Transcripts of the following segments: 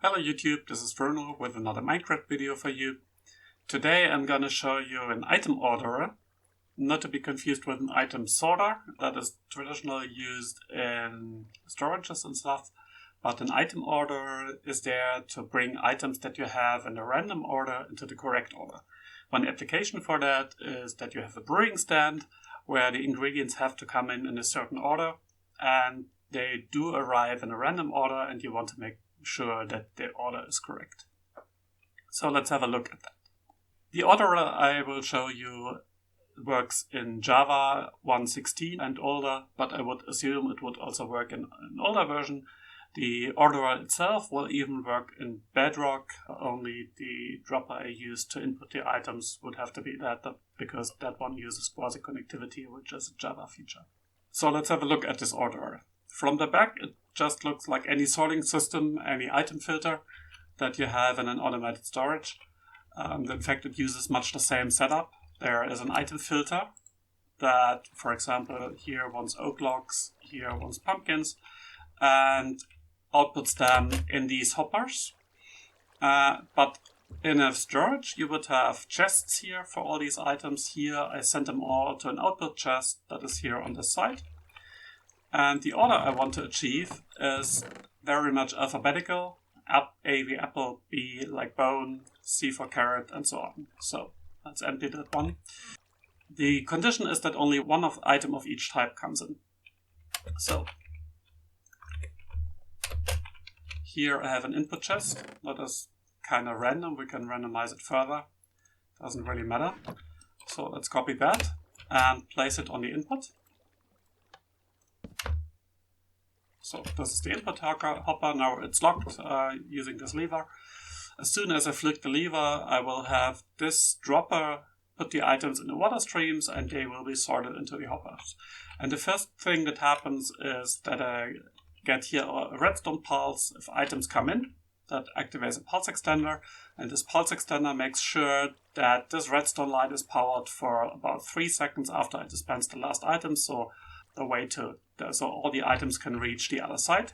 Hello YouTube, this is Bruno with another Minecraft video for you. Today I'm gonna show you an item orderer, not to be confused with an item sorter that is traditionally used in storages and stuff, but an item orderer is there to bring items that you have in a random order into the correct order. One application for that is that you have a brewing stand where the ingredients have to come in a certain order, and they do arrive in a random order, and you want to make sure that the order is correct. So let's have a look at that. The orderer I will show you works in Java 1.16 and older, but I would assume it would also work in an older version. The orderer itself will even work in Bedrock, only the dropper I use to input the items would have to be that, because that one uses quasi-connectivity, which is a Java feature. So let's have a look at this orderer. From the back, it just looks like any sorting system, any item filter that you have in an automated storage. In fact, it uses much the same setup. There is an item filter that, for example, here wants oak logs, here wants pumpkins, and outputs them in these hoppers. But in a storage, you would have chests here for all these items. Here, I send them all to an output chest that is here on this side. And the order I want to achieve is very much alphabetical. A the apple, B like bone, C for carrot, and so on. So let's empty that one. The condition is that only one item of each type comes in. So here I have an input chest that is kind of random. We can randomize it further. Doesn't really matter. So let's copy that and place it on the input. So this is the input hopper. Now it's locked using this lever. As soon as I flick the lever, I will have this dropper put the items in the water streams, and they will be sorted into the hoppers. And the first thing that happens is that I get here a redstone pulse. If items come in, that activates a pulse extender, and this pulse extender makes sure that this redstone light is powered for about 3 seconds after I dispense the last item. So all the items can reach the other side.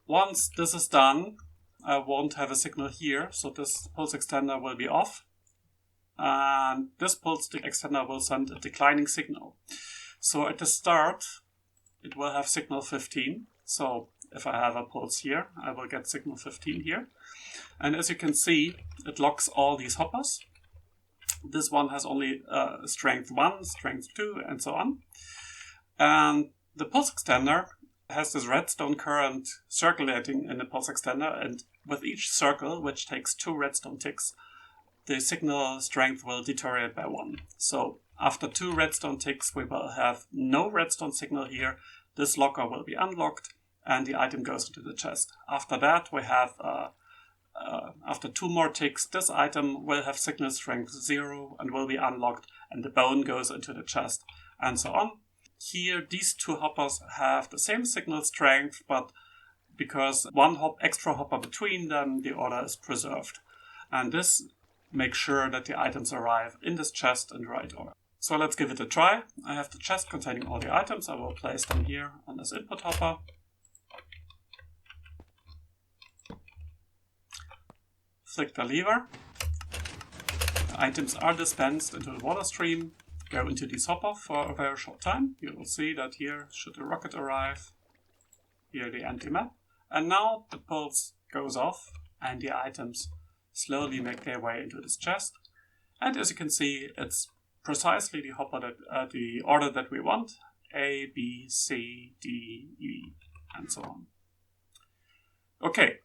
Once this is done, I won't have a signal here, so this pulse extender will be off. And this pulse extender will send a declining signal. So at the start, it will have signal 15. So if I have a pulse here, I will get signal 15 here. And as you can see, it locks all these hoppers. This one has only strength 1, strength 2, and so on. And the pulse extender has this redstone current circulating in the pulse extender, and with each circle, which takes 2 redstone ticks, the signal strength will deteriorate by 1. So after 2 redstone ticks, we will have no redstone signal here. This locker will be unlocked, and the item goes into the chest. After that, we have, after 2 more ticks, this item will have signal strength 0 and will be unlocked, and the bone goes into the chest, and so on. Here, these 2 hoppers have the same signal strength, but because 1 extra hopper between them, the order is preserved. And this makes sure that the items arrive in this chest in the right order. So let's give it a try. I have the chest containing all the items. I will place them here on this input hopper. Flick the lever. The items are dispensed into the water stream. Go into this hopper for a very short time. You will see that here, should the rocket arrive, here the empty map. And now the pulse goes off and the items slowly make their way into this chest. And as you can see, it's precisely the hopper the order that we want. A, B, C, D, E, and so on. Okay,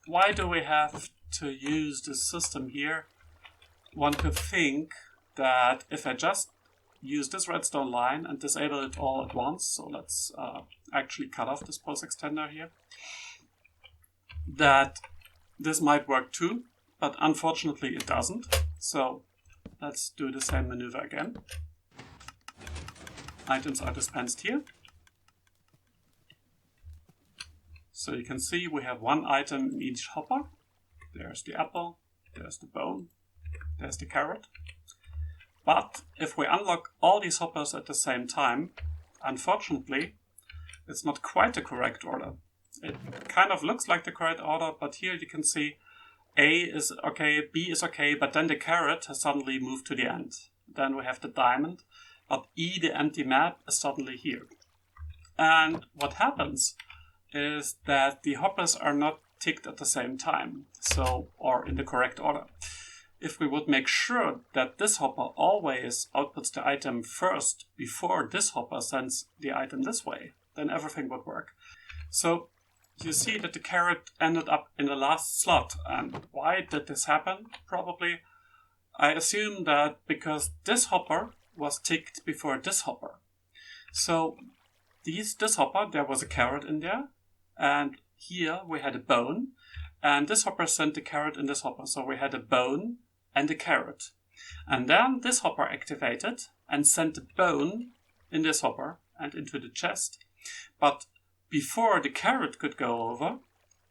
why do we have to use this system here? One could think that if I just use this redstone line and disable it all at once, so let's actually cut off this pulse extender here, that this might work too, but unfortunately it doesn't. So let's do the same maneuver again. Items are dispensed here. So you can see we have 1 item in each hopper. There's the apple, there's the bone, there's the carrot. But if we unlock all these hoppers at the same time, unfortunately, it's not quite the correct order. it kind of looks like the correct order, but here you can see A is okay, B is okay, but then the caret has suddenly moved to the end. Then we have the diamond, but E, the empty map, is suddenly here. And what happens is that the hoppers are not ticked at the same time, or in the correct order. If we would make sure that this hopper always outputs the item first before this hopper sends the item this way, then everything would work. So you see that the caret ended up in the last slot. And why did this happen? Probably, I assume that because this hopper was ticked before this hopper. So this hopper, there was a caret in there, and here we had a bone, and this hopper sent the caret in this hopper. So we had a bone and a caret. And then this hopper activated and sent the bone in this hopper and into the chest. But before the caret could go over,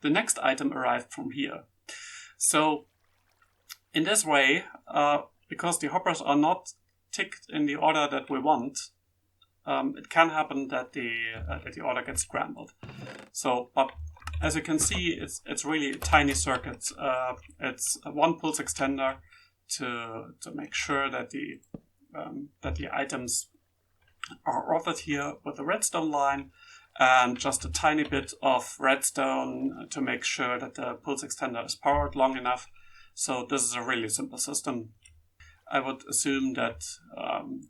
the next item arrived from here. So in this way, because the hoppers are not ticked in the order that we want, it can happen that the order gets scrambled. So, but as you can see, it's really tiny circuits. It's one pulse extender to make sure that the items are ordered here with a redstone line, and just a tiny bit of redstone to make sure that the pulse extender is powered long enough. So this is a really simple system. I would assume that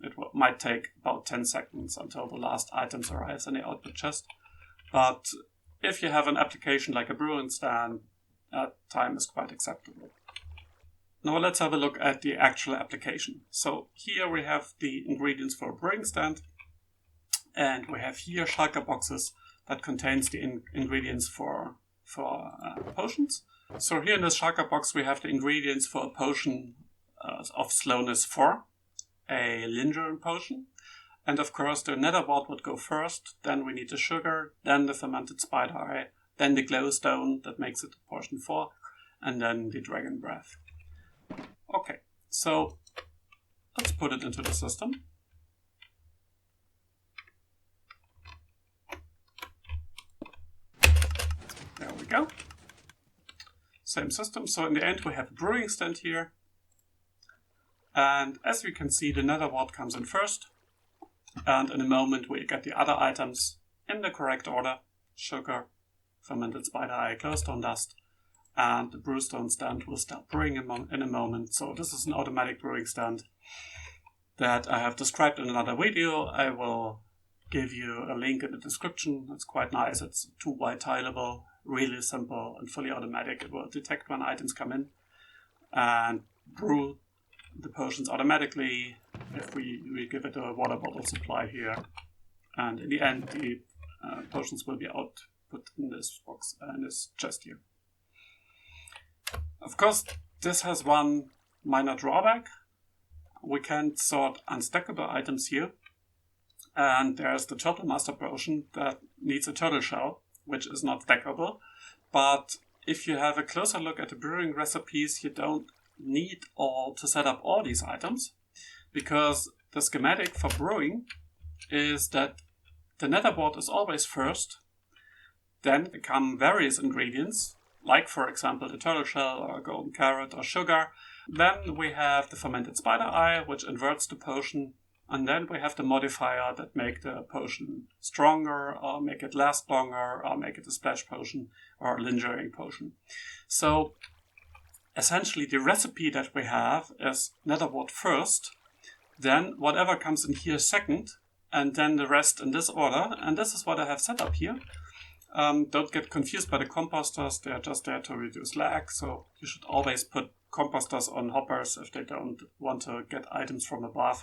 it might take about 10 seconds until the last items arrives in the output chest. But if you have an application like a brewing stand, that time is quite acceptable. Now let's have a look at the actual application. So here we have the ingredients for a brewing stand, and we have here shulker boxes that contains the ingredients for potions. So here in this shulker box we have the ingredients for a potion of slowness 4, a lingering potion, and of course the nether wart would go first, then we need the sugar, then the fermented spider eye, then the glowstone that makes it potion 4, and then the dragon breath. Okay, so let's put it into the system. There we go. Same system. So in the end we have a brewing stand here. And as we can see, the nether wart comes in first. And in a moment we get the other items in the correct order. Sugar, fermented spider eye, glowstone dust. And the brewstone stand will start brewing in a moment. So this is an automatic brewing stand that I have described in another video. I will give you a link in the description. It's quite nice. It's 2-way tileable, really simple and fully automatic. It will detect when items come in and brew the potions automatically if we give it a water bottle supply here. And in the end, the potions will be output in this box, in this chest here. Of course, this has one minor drawback. We can't sort unstackable items here. And there's the turtle master potion that needs a turtle shell, which is not stackable. But if you have a closer look at the brewing recipes, you don't need to set up all these items, because the schematic for brewing is that the nether wart is always first, then come various ingredients, like for example the turtle shell or golden carrot or sugar. Then we have the fermented spider eye, which inverts the potion, and then we have the modifier that make the potion stronger or make it last longer or make it a splash potion or a lingering potion. So essentially the recipe that we have is nether wart first, then whatever comes in here second, and then the rest in this order. And this is what I have set up here. Don't get confused by the composters, they're just there to reduce lag, so you should always put composters on hoppers if they don't want to get items from above.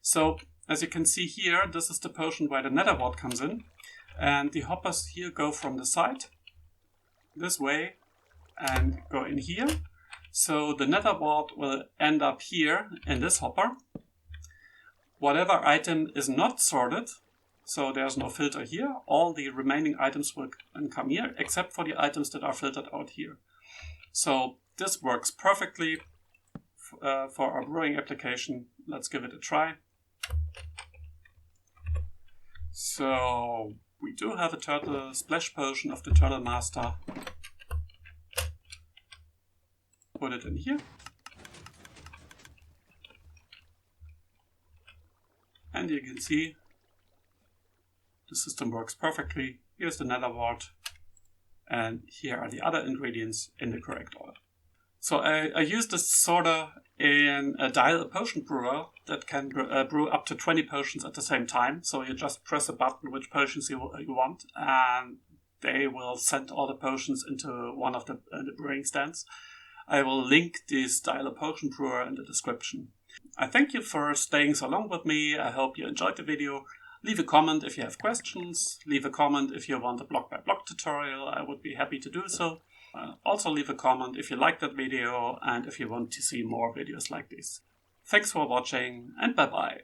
So as you can see here, this is the potion where the nether wart comes in, and the hoppers here go from the side this way and go in here. So the nether wart will end up here in this hopper. Whatever item is not sorted, so there's no filter here, all the remaining items will come here, except for the items that are filtered out here. So this works perfectly for our brewing application. Let's give it a try. So We do have a turtle splash potion of the Turtle Master. Put it in here. And you can see the system works perfectly. Here's the nether wart. And here are the other ingredients in the correct order. So I used this sorter in a dial potion brewer that can brew up to 20 potions at the same time. So you just press a button which potions you want, and they will send all the potions into one of the brewing stands. I will link this dial potion brewer in the description. I thank you for staying so long with me. I hope you enjoyed the video. Leave a comment if you have questions. Leave a comment if you want a block-by-block tutorial. I would be happy to do so. Also leave a comment if you liked that video and if you want to see more videos like this. Thanks for watching and bye bye.